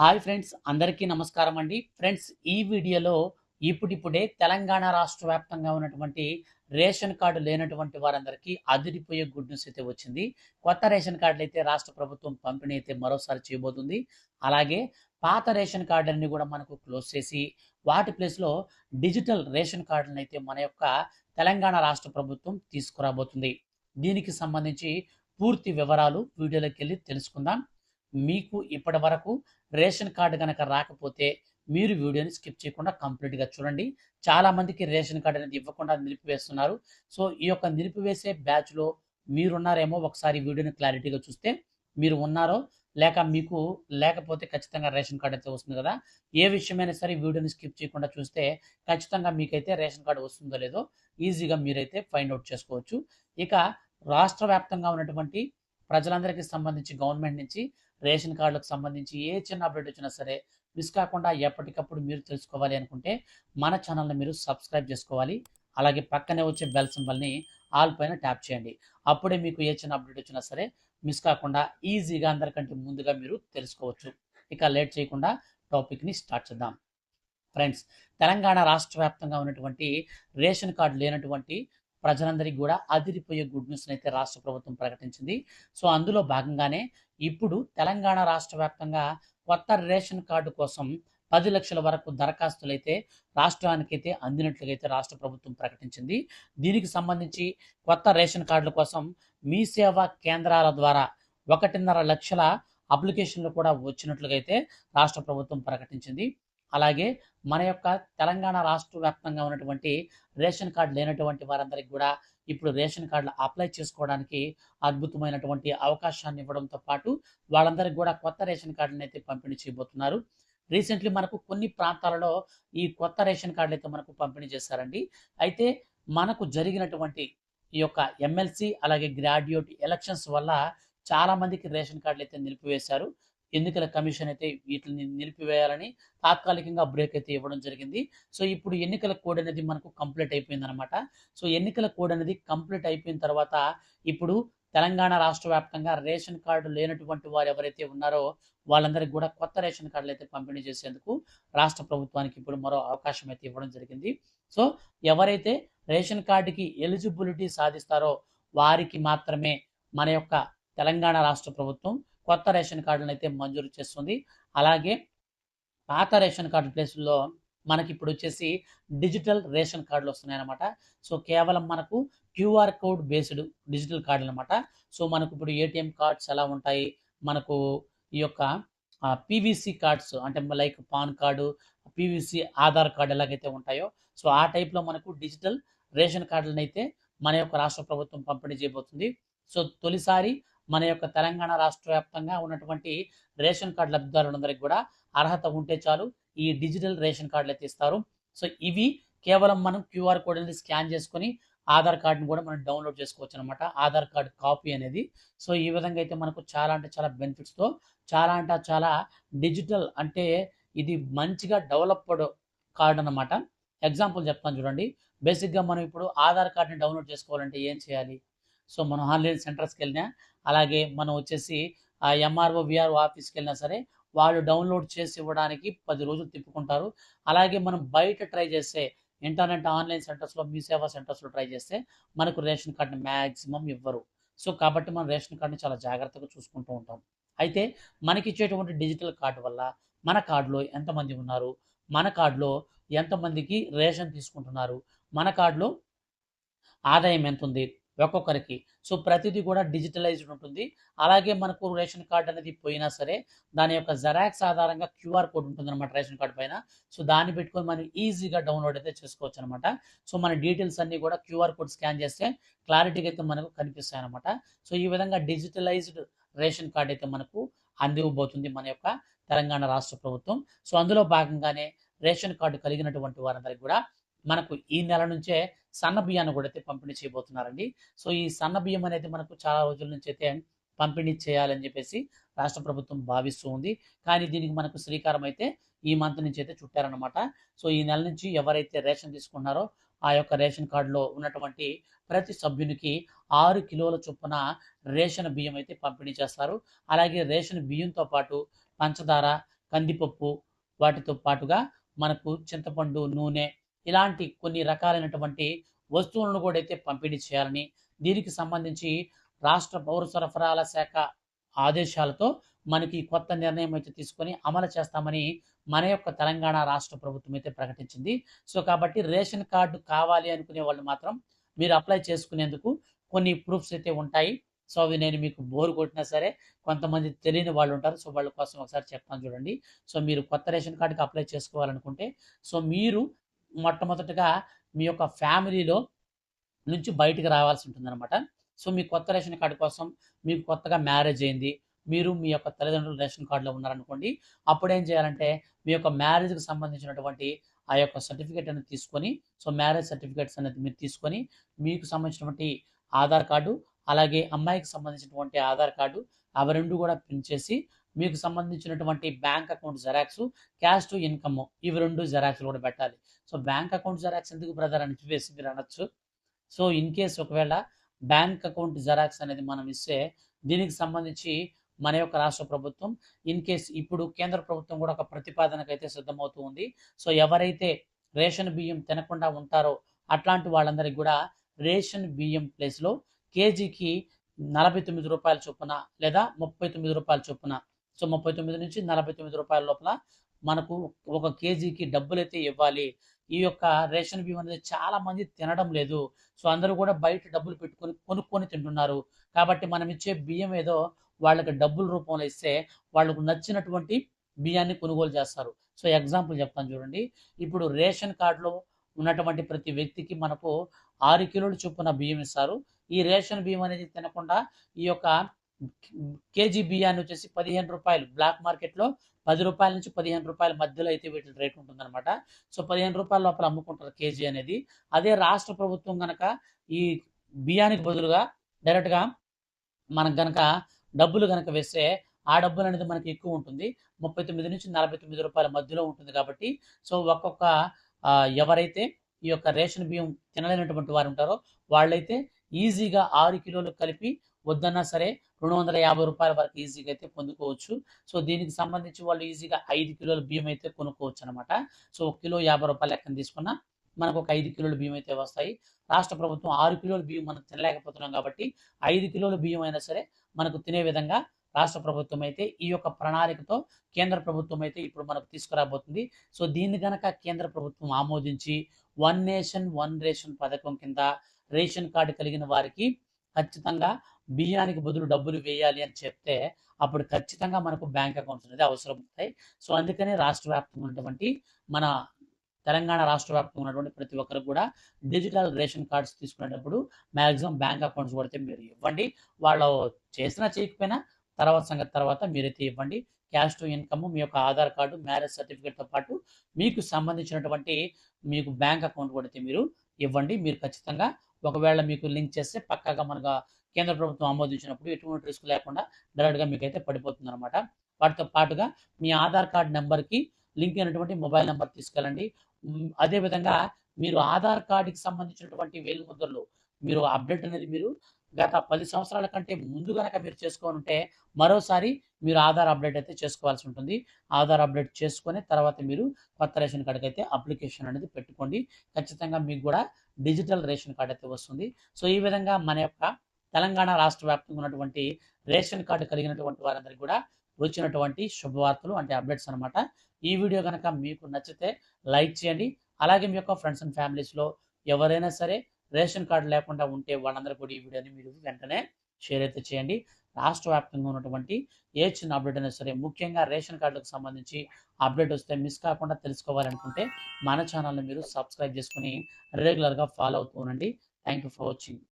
Hi friends, అందరికీ నమస్కారం అండి. ఫ్రెండ్స్, ఈ వీడియోలో ఇప్పుడిప్పుడే తెలంగాణ రాష్ట్ర వ్యాప్తంగా ఉన్నటువంటి రేషన్ కార్డు లేనటువంటి వారందరికీ అదిరిపోయే గుడ్ న్యూస్ అయితే వచ్చింది. కొత్త రేషన్ కార్డులు అయితే రాష్ట్ర ప్రభుత్వం పంపిణీ అయితే మరోసారి చేయబోతుంది. అలాగే పాత రేషన్ కార్డులన్నీ కూడా మనకు క్లోజ్ చేసి వాటి ప్లేస్‌లో డిజిటల్ రేషన్ కార్డులను అయితే మన యొక్క తెలంగాణ రాష్ట్ర ప్రభుత్వం తీసుకురాబోతుంది. దీనికి సంబంధించి పూర్తి వివరాలు వీడియోలోకెళ్ళి తెలుసుకుందాం. మీకు ఇప్పటివరకు రేషన్ కార్డ్ గనక రాకపోతే మీరు వీడియోని స్కిప్ చేయకుండా కంప్లీట్‌గా చూడండి. చాలామందికి రేషన్ కార్డ్ అనేది ఇవ్వకుండా నిలిపివేస్తున్నారు. సో, ఈ యొక్క నిలిపివేసే బ్యాచ్‌లో మీరున్నారేమో ఒకసారి వీడియోని క్లారిటీగా చూస్తే మీరు ఉన్నారో, లేక మీకు లేకపోతే ఖచ్చితంగా రేషన్ కార్డ్ అయితే వస్తుంది గదా! ఏ విషయమైనా సరే వీడియోని స్కిప్ చేయకుండా చూస్తే ఖచ్చితంగా మీకైతే రేషన్ కార్డ్ వస్తుందో లేదో ఈజీగా మీరైతే ఫైండ్ ఔట్ చేసుకోవచ్చు. ఇక రాష్ట్ర వ్యాప్తంగా ఉన్నటువంటి ప్రజలందరికీ సంబంధించి గవర్నమెంట్ నుంచి రేషన్ కార్డులకు సంబంధించి ఏ చిన్న అప్డేట్ వచ్చినా సరే మిస్ కాకుండా ఎప్పటికప్పుడు మీరు తెలుసుకోవాలి అనుకుంటే మన ఛానల్ని మీరు సబ్స్క్రైబ్ చేసుకోవాలి. అలాగే పక్కనే వచ్చే బెల్ సింబల్ని ఆల్ పైన ట్యాప్ చేయండి. అప్పుడే మీకు ఏ చిన్న అప్డేట్ వచ్చినా సరే మిస్ కాకుండా ఈజీగా అందరికంటే ముందుగా మీరు తెలుసుకోవచ్చు. ఇక లేట్ చేయకుండా టాపిక్ని స్టార్ట్ చేద్దాం. ఫ్రెండ్స్, తెలంగాణ రాష్ట్ర వ్యాప్తంగా ఉన్నటువంటి రేషన్ కార్డు లేనటువంటి ప్రజలందరికీ కూడా అదిరిపోయే గుడ్ న్యూస్ని అయితే రాష్ట్ర ప్రభుత్వం ప్రకటించింది. సో, అందులో భాగంగానే ఇప్పుడు తెలంగాణ రాష్ట్ర వ్యాప్తంగా కొత్త రేషన్ కార్డు కోసం 10,00,000 వరకు దరఖాస్తులైతే రాష్ట్రానికైతే అందినట్లుగా అయితే రాష్ట్ర ప్రభుత్వం ప్రకటించింది. దీనికి సంబంధించి కొత్త రేషన్ కార్డుల కోసం మీ సేవా కేంద్రాల ద్వారా 1.5 లక్షల అప్లికేషన్లు కూడా వచ్చినట్లుగా అయితే రాష్ట్ర ప్రభుత్వం ప్రకటించింది. అలాగే మన యొక్క తెలంగాణ రాష్ట్ర వ్యాప్తంగా ఉన్నటువంటి రేషన్ కార్డ్ లేనటువంటి వారందరికీ కూడా ఇప్పుడు రేషన్ కార్డులు అప్లై చేసుకోవడానికి అద్భుతమైనటువంటి అవకాశాన్ని ఇవ్వడంతో పాటు వాళ్ళందరికీ కూడా కొత్త రేషన్ కార్డులను అయితే పంపిణీ చేయబోతున్నారు. రీసెంట్లీ మనకు కొన్ని ప్రాంతాలలో ఈ కొత్త రేషన్ కార్డులు అయితే మనకు పంపిణీ చేశారండి. అయితే మనకు జరిగినటువంటి ఈ యొక్క ఎమ్మెల్సీ అలాగే గ్రాడ్యుయేట్ ఎలక్షన్స్ వల్ల చాలా మందికి రేషన్ కార్డులు అయితే నిలిపివేశారు. ఎన్నికల కమిషన్ అయితే వీటిని నిలిపివేయాలని తాత్కాలికంగా బ్రేక్ అయితే ఇవ్వడం జరిగింది. సో, ఇప్పుడు ఎన్నికల కోడ్ అనేది మనకు కంప్లీట్ అయిపోయిందనమాట. సో, ఎన్నికల కోడ్ అనేది కంప్లీట్ అయిపోయిన తర్వాత ఇప్పుడు తెలంగాణ రాష్ట్ర వ్యాప్తంగా రేషన్ కార్డు లేనటువంటి వారు ఎవరైతే ఉన్నారో వాళ్ళందరికీ కూడా కొత్త రేషన్ కార్డులు అయితే పంపిణీ చేసేందుకు రాష్ట్ర ప్రభుత్వానికి ఇప్పుడు మరో అవకాశం అయితే ఇవ్వడం జరిగింది. సో, ఎవరైతే రేషన్ కార్డుకి ఎలిజిబిలిటీ సాధిస్తారో వారికి మాత్రమే మన యొక్క తెలంగాణ రాష్ట్ర ప్రభుత్వం కొత్త రేషన్ కార్డులను అయితే మంజూరు చేస్తుంది. అలాగే పాత రేషన్ కార్డు ప్లేసుల్లో మనకిప్పుడు వచ్చేసి డిజిటల్ రేషన్ కార్డులు వస్తున్నాయన్నమాట. సో, కేవలం మనకు క్యూఆర్ కోడ్ బేస్డ్ డిజిటల్ కార్డులనమాట. సో, మనకు ఇప్పుడు ఏటీఎం కార్డ్స్ ఎలా ఉంటాయి, మనకు ఈ యొక్క పీవీసీ కార్డ్స్ అంటే like PAN card, PVC Aadhaar card ఎలాగైతే ఉంటాయో, సో, ఆ టైప్‌లో మనకు డిజిటల్ రేషన్ కార్డులనైతే మన యొక్క రాష్ట్ర ప్రభుత్వం పంపిణీ చేయబోతుంది. సో, తొలిసారి మన యొక్క తెలంగాణ రాష్ట్ర వ్యాప్తంగా ఉన్నటువంటి రేషన్ కార్డ్ లబ్ధిదారులందరికీ కూడా అర్హత ఉంటే చాలు ఈ డిజిటల్ రేషన్ కార్డులు అయితే ఇస్తారు. సో, ఇవి కేవలం మనం క్యూఆర్ కోడ్ అనేది స్కాన్ చేసుకొని ఆధార్ కార్డ్‌ని కూడా మనం డౌన్‌లోడ్ చేసుకోవచ్చనమాట. ఆధార్ కార్డ్ కాపీ అనేది. సో, ఈ విధంగా అయితే మనకు చాలా అంటే చాలా బెనిఫిట్స్‌తో చాలా అంటే చాలా డిజిటల్ అంటే ఇది మంచిగా డెవలప్డ్ కార్డ్ అనమాట. ఎగ్జాంపుల్ చెప్తాను చూడండి. బేసిక్‌గా మనం ఇప్పుడు ఆధార్ కార్డ్‌ని డౌన్‌లోడ్ చేసుకోవాలంటే ఏం చేయాలి? సో, మనం ఆన్‌లైన్ సెంటర్స్‌కెళ్ళినా, అలాగే మనం వచ్చేసి ఎంఆర్ఓ, వీఆర్ఓ ఆఫీస్‌కెళ్ళినా సరే వాళ్ళు డౌన్‌లోడ్ చేసి ఇవ్వడానికి 10 రోజులు తిప్పుకుంటారు. అలాగే మనం బయట ట్రై చేస్తే ఇంటర్నెట్ ఆన్‌లైన్ సెంటర్స్‌లో, మీ సేవా సెంటర్స్‌లో ట్రై చేస్తే మనకు రేషన్ కార్డ్‌ని మాక్సిమం ఇవ్వరు. సో, కాబట్టి మనం రేషన్ కార్డ్‌ని చాలా జాగ్రత్తగా చూసుకుంటూ ఉంటాం. అయితే మనకిచ్చేటువంటి డిజిటల్ కార్డ్ వల్ల మన కార్డ్‌లో ఎంతమంది ఉన్నారు? మన కార్డ్‌లో ఎంతమందికి రేషన్ తీసుకుంటున్నారు? మన కార్డ్‌లో ఆదాయం ఎంతుంది ఒక్కొక్కరికి. సో, ప్రతిదీ కూడా డిజిటలైజ్డ్ ఉంటుంది. అలాగే మనకు రేషన్ కార్డ్ అనేది పోయినా సరే, దాని యొక్క జెరాక్స్ ఆధారంగా క్యూఆర్ కోడ్ ఉంటుందన్నమాట రేషన్ కార్డ్ పైన. సో, దాన్ని పెట్టుకొని మనం ఈజీగా డౌన్‌లోడ్ అయితే చేసుకోవచ్చనమాట. సో, మన డీటెయిల్స్ అన్నీ కూడా క్యూఆర్ కోడ్ స్కాన్ చేస్తే క్లారిటీగా అయితే మనకు కనిపిస్తాయన్నమాట. సో, ఈ విధంగా డిజిటలైజ్డ్ రేషన్ కార్డ్ అయితే మనకు అందివ్వబోతుంది మన యొక్క తెలంగాణ రాష్ట్ర ప్రభుత్వం. సో, అందులో భాగంగానే రేషన్ కార్డ్ కలిగినటువంటి వారందరికి కూడా మనకు ఈ నెల నుంచే సన్న బియ్యాన్ని కూడా అయితే పంపిణీ చేయబోతున్నారండి. సో, ఈ సన్న బియ్యం అనేది మనకు చాలా రోజుల నుంచి అయితే పంపిణీ చేయాలని చెప్పేసి రాష్ట్ర ప్రభుత్వం భావిస్తూ ఉంది. కానీ దీనికి మనకు శ్రీకారం అయితే ఈ మంత్ నుంచి అయితే చుట్టారనమాట. సో, ఈ నెల నుంచి ఎవరైతే రేషన్ తీసుకున్నారో ఆ యొక్క రేషన్ కార్డులో ఉన్నటువంటి ప్రతి సభ్యునికి 6 కిలోల చొప్పున రేషన్ బియ్యం అయితే పంపిణీ చేస్తారు. అలాగే రేషన్ బియ్యంతో పాటు పంచదార, కందిపప్పు, వాటితో పాటుగా మనకు చింతపండు, నూనె ఇలాంటి కొన్ని రకాలైనటువంటి వస్తువులను కూడా అయితే పంపిణీ చేయాలని, దీనికి సంబంధించి రాష్ట్ర పౌర సరఫరాల శాఖ ఆదేశాలతో మనకి కొత్త నిర్ణయం అయితే తీసుకొని అమలు చేస్తామని మన యొక్క తెలంగాణ రాష్ట్ర ప్రభుత్వం అయితే ప్రకటించింది. సో, కాబట్టి రేషన్ కార్డ్ కావాలి అనుకునే వాళ్ళు మాత్రం మీరు అప్లై చేసుకునేందుకు కొన్ని ప్రూఫ్స్ అయితే ఉంటాయి. సో, అవి నేను మీకు బోర్ కొట్టినా సరే కొంతమంది తెలియని వాళ్ళు ఉంటారు. సో, వాళ్ళ కోసం ఒకసారి చెప్తాను చూడండి. సో, మీరు కొత్త రేషన్ కార్డ్‌కి అప్లై చేసుకోవాలనుకుంటే, సో, మీరు మొట్టమొదటగా మీ యొక్క ఫ్యామిలీలో నుంచి బయటికి రావాల్సి ఉంటుందనమాట. సో, మీ కొత్త రేషన్ కార్డ్ కోసం మీకు కొత్తగా మ్యారేజ్ అయింది. మీరు మీ యొక్క తల్లిదండ్రులు రేషన్ కార్డ్‌లో ఉన్నారనుకోండి. అప్పుడేం చేయాలంటే మీ యొక్క మ్యారేజ్‌కి సంబంధించినటువంటి ఆ యొక్క సర్టిఫికేట్ అనేది తీసుకొని, సో, మ్యారేజ్ సర్టిఫికేట్స్ అనేది మీరు తీసుకొని, మీకు సంబంధించినటువంటి ఆధార్ కార్డు, అలాగే అమ్మాయికి సంబంధించినటువంటి ఆధార్ కార్డు అవి 2 కూడా ప్రింట్ చేసి, మీకు సంబంధించినటువంటి bank account xerox, cash to income ఇవి 2 జెరాక్స్‌లు కూడా పెట్టాలి. సో, బ్యాంక్ అకౌంట్ జెరాక్స్ ఎందుకు బ్రదర్ అని చెప్పేసి మీరు అనొచ్చు. సో, ఇన్ కేస్ ఒకవేళ బ్యాంక్ అకౌంట్ జెరాక్స్ అనేది మనం ఇస్తే, దీనికి సంబంధించి మన యొక్క రాష్ట్ర ప్రభుత్వం ఇన్ కేస్ ఇప్పుడు కేంద్ర ప్రభుత్వం కూడా ఒక ప్రతిపాదనకైతే సిద్ధమవుతూ ఉంది. సో, ఎవరైతే రేషన్ బియ్యం తినకుండా ఉంటారో అట్లాంటి వాళ్ళందరికి కూడా రేషన్ బియ్యం ప్లేస్‌లో కేజీకి రూ. 49 చొప్పున లేదా రూ. 39 చొప్పున, సో, 39-49 రూపాయల లోపల మనకు ఒక కేజీకి డబ్బులైతే ఇవ్వాలి. ఈ యొక్క రేషన్ బియ్యం అనేది చాలా మంది తినడం లేదు. సో, అందరూ కూడా బయట డబ్బులు పెట్టుకొని కొనుక్కొని తింటున్నారు. కాబట్టి మనం ఇచ్చే బియ్యం ఏదో వాళ్ళకి డబ్బుల రూపంలో ఇస్తే వాళ్ళకు నచ్చినటువంటి బియ్యాన్ని కొనుగోలు చేస్తారు. సో, ఎగ్జాంపుల్ చెప్తాను చూడండి. ఇప్పుడు రేషన్ కార్డ్‌లో ఉన్నటువంటి ప్రతి వ్యక్తికి మనకు 6 కిలోల చొప్పున బియ్యం ఇస్తారు. ఈ రేషన్ బియ్యం అనేది తినకుండా ఈ యొక్క కేజీ బియ్యాన్ని వచ్చేసి రూ. 15 బ్లాక్ మార్కెట్‌లో రూ. 10 నుంచి రూ. 15 మధ్యలో అయితే వీటి రేట్ ఉంటుందన్నమాట. సో, రూ. 15 లోపల అమ్ముకుంటారు కేజీ అనేది. అదే రాష్ట్ర ప్రభుత్వం గనక ఈ బియ్యానికి బదులుగా డైరెక్ట్‌గా మనకు గనక డబ్బులు గనక వేస్తే, ఆ డబ్బులనేది మనకి ఎక్కువ ఉంటుంది. రూ. 39-49 మధ్యలో ఉంటుంది కాబట్టి, సో, ఒక్కొక్క ఎవరైతే ఈ యొక్క రేషన్ బియ్యం తినలేనటువంటి వారుంటారో, వాళ్ళైతే ఈజీగా 6 కిలోలు కలిపి వద్దన్నా సరే రూ. 250 వరకు ఈజీగా అయితే పొందుకోవచ్చు. సో, దీనికి సంబంధించి వాళ్ళు ఈజీగా 5 కిలోల బియ్యం అయితే కొనుక్కోవచ్చనమాట. సో, ఒక కిలో రూ. 50 లెక్కన తీసుకున్నా మనకు ఒక 5 కిలోల బియ్యం అయితే వస్తాయి. రాష్ట్ర ప్రభుత్వం 6 కిలోల బియ్యం మనం తినలేకపోతున్నాం కాబట్టి 5 కిలోల బియ్యం అయినా సరే మనకు తినే విధంగా రాష్ట్ర ప్రభుత్వం అయితే ఈ యొక్క ప్రణాళికతో కేంద్ర ప్రభుత్వం అయితే ఇప్పుడు మనకు తీసుకురాబోతుంది. సో, దీన్ని గనక కేంద్ర ప్రభుత్వం ఆమోదించి వన్ నేషన్ వన్ రేషన్ పథకం కింద రేషన్ కార్డ్ కలిగిన వారికి ఖచ్చితంగా బియ్యానికి బదులు డబ్బులు వేయాలి అని చెప్తే, అప్పుడు ఖచ్చితంగా మనకు బ్యాంక్ అకౌంట్స్ అనేది అవసరం అవుతాయి. సో, అందుకని రాష్ట్ర వ్యాప్తంగా ఉన్నటువంటి మన తెలంగాణ రాష్ట్ర వ్యాప్తంగా ఉన్నటువంటి ప్రతి ఒక్కరికి కూడా డిజిటల్ రేషన్ కార్డ్స్ తీసుకునేటప్పుడు మాక్సిమం బ్యాంక్ అకౌంట్స్ కూడా మీరు ఇవ్వండి. వాళ్ళు చేసినా చేయకపోయినా తర్వాత సంగతి తర్వాత మీరైతే ఇవ్వండి. క్యాష్ టు ఇన్‌కమ్, మీ యొక్క ఆధార్ కార్డు, మ్యారేజ్ సర్టిఫికేట్‌తో పాటు మీకు సంబంధించినటువంటి మీకు బ్యాంక్ అకౌంట్ కూడా అయితే మీరు ఇవ్వండి. మీరు ఖచ్చితంగా ఒకవేళ మీకు లింక్ చేస్తే పక్కాగా మనకు కేంద్ర ప్రభుత్వం ఆమోదించినప్పుడు ఎటువంటి రిస్క్ లేకుండా డైరెక్ట్‌గా మీకైతే పడిపోతుందనమాట. వాటితో పాటుగా మీ ఆధార్ కార్డ్ నంబర్‌కి లింక్ అయినటువంటి మొబైల్ నంబర్ తీసుకెళ్ళండి. అదే విధంగా మీరు ఆధార్ కార్డ్‌కి సంబంధించినటువంటి వేలిముద్రలు మీరు అప్డేట్ అనేది మీరు గత 10 సంవత్సరాల కంటే ముందు గనక మీరు చేసుకోనుంటే మరోసారి మీరు ఆధార్ అప్డేట్ అయితే చేసుకోవాల్సి ఉంటుంది. ఆధార్ అప్డేట్ చేసుకొని తర్వాత మీరు కొత్త రేషన్ కార్డ్‌కైతే అప్లికేషన్ అనేది పెట్టుకోండి. ఖచ్చితంగా మీకు కూడా డిజిటల్ రేషన్ కార్డ్ అయితే వస్తుంది. సో, ఈ విధంగా మన యొక్క తెలంగాణ రాష్ట్ర వ్యాప్తంగా ఉన్నటువంటి రేషన్ కార్డ్ కలిగినటువంటి వారందరికీ కూడా వచ్చినటువంటి శుభవార్తలు అంటే అప్డేట్స్ అనమాట. ఈ వీడియో గనక మీకు నచ్చితే లైక్ చేయండి. అలాగే మీ యొక్క ఫ్రెండ్స్ అండ్ ఫ్యామిలీస్‌లో ఎవరైనా సరే రేషన్ కార్డ్ లేకుండా ఉంటే వాళ్ళందరికీ కూడా ఈ వీడియోని మీరు వెంటనే షేర్ అయితే చేయండి. రాష్ట్ర వ్యాప్తంగా ఉన్నటువంటి ఏ చిన్న అప్డేట్ అయినా సరే ముఖ్యంగా రేషన్ కార్డులకు సంబంధించి అప్డేట్ వస్తే మిస్ కాకుండా తెలుసుకోవాలనుకుంటే మన ఛానల్‌ని మీరు సబ్స్క్రైబ్ చేసుకొని రెగ్యులర్‌గా ఫాలో అవుతూ ఉండండి. Thank you for watching.